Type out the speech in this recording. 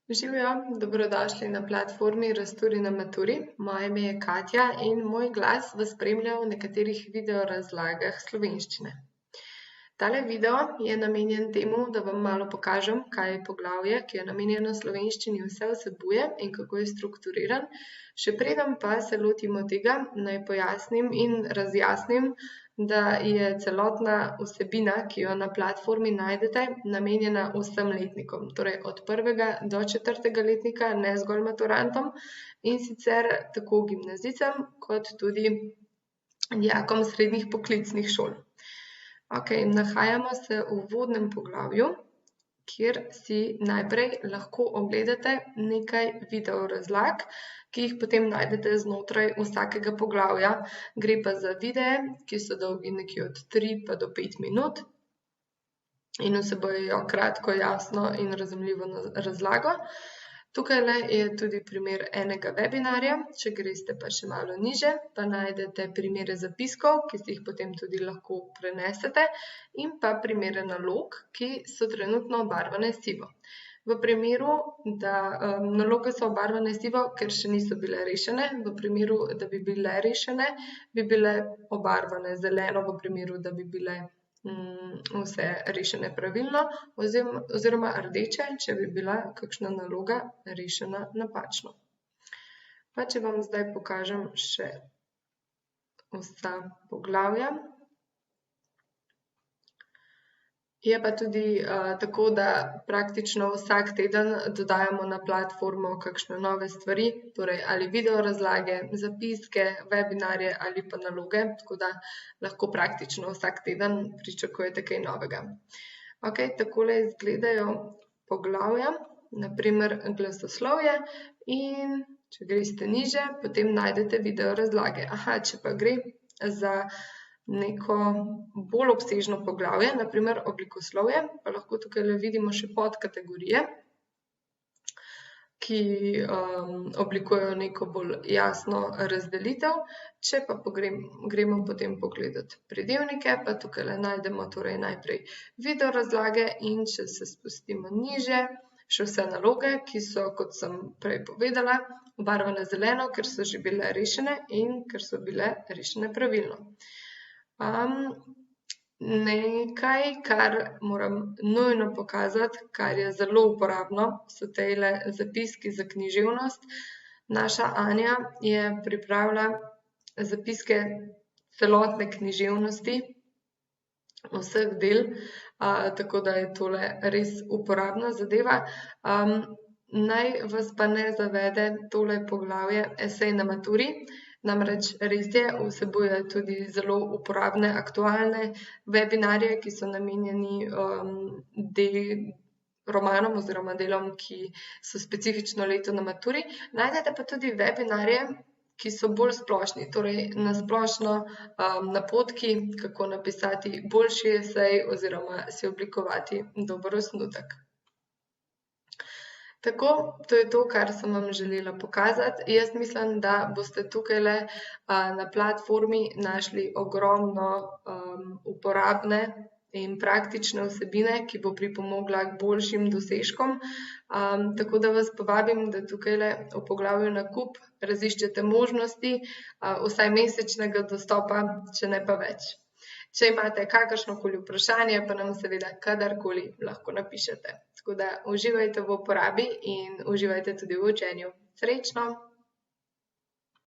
Živijo, dobrodošli na platformi Razturi na maturi. Moje ime je Katja in moj glas vas spremlja v nekaterih video razlagah slovenščine. Tale video je namenjen temu, da vam malo pokažem, kaj je poglavje, ki je namenjeno slovenščini, vse vsebuje in kako je strukturiran. Še preden pa se lotimo tega, naj pojasnim in razjasnim, da je celotna vsebina, ki jo na platformi najdete, namenjena vsem letnikom, torej od 1. do 4. letnika, ne zgolj maturantom, in sicer tako gimnazijcem kot tudi dijakom srednjih poklicnih šol. Nahajamo se v uvodnem poglavju, kjer si najprej lahko ogledate nekaj video razlag, ki jih potem najdete znotraj vsakega poglavja. Gre pa za videe, ki so dolgi nekje od 3 pa do 5 minut in vsebujejo kratko, jasno in razumljivo razlago. Tukajle je tudi primer enega webinarja, če greste pa še malo niže, pa najdete primere zapiskov, ki si jih potem tudi lahko prenesete, in pa primere nalog, ki so trenutno obarvane sivo. V primeru, da naloge so obarvane sivo, ker še niso bile rešene, v primeru, da bi bile rešene, bi bile obarvane zeleno, v primeru, da bi bile vse rešene pravilno, oziroma rdeče, če bi bila kakšna naloga rešena napačno. Pa če vam zdaj pokažem še vsa poglavja. Je pa tudi tako, da praktično vsak teden dodajamo na platformo kakšne nove stvari, torej ali video razlage, zapiske, webinarje ali pa naloge, tako da lahko praktično vsak teden pričakujete kaj novega. Takole izgledajo poglavja, na primer glasoslovje, in če greste niže, potem najdete video razlage. Če pa gre za neko bolj obsežno poglavje, na primer oblikoslovje, pa lahko tukajle vidimo še podkategorije, ki oblikujejo neko bolj jasno razdelitev. Če pa gremo potem pogledat pridevnike, pa tukajle najdemo torej najprej video razlage, in če se spustimo niže, še vse naloge, ki so, kot sem prej povedala, obarvane zeleno, ker so že bile rešene in ker so bile rešene pravilno. Nekaj, kar moram nujno pokazati, kar je zelo uporabno, so tejle zapiski za književnost. Naša Anja je pripravila zapiske celotne književnosti, vseh del, tako da je tole res uporabna zadeva. Naj vas pa ne zavede tole poglavje esej na maturi, namreč res je, vsebuje tudi zelo uporabne, aktualne webinarje, ki so namenjeni romanom oziroma delom, ki so specifično letu na maturi. Najdete pa tudi webinarje, ki so bolj splošni, torej na splošno napotki, kako napisati boljši esej oziroma si oblikovati dober osnutek. Tako, to je to, kar sem vam želela pokazati. Jaz mislim, da boste tukajle na platformi našli ogromno uporabne in praktične vsebine, ki bo pripomogla k boljšim dosežkom. Tako da vas povabim, da tukajle v poglavju Nakup raziščete možnosti vsaj mesečnega dostopa, če ne pa več. Če imate kakršnokoli vprašanje, pa nam seveda kadarkoli lahko napišete. Tako da uživajte v uporabi in uživajte tudi v učenju. Srečno!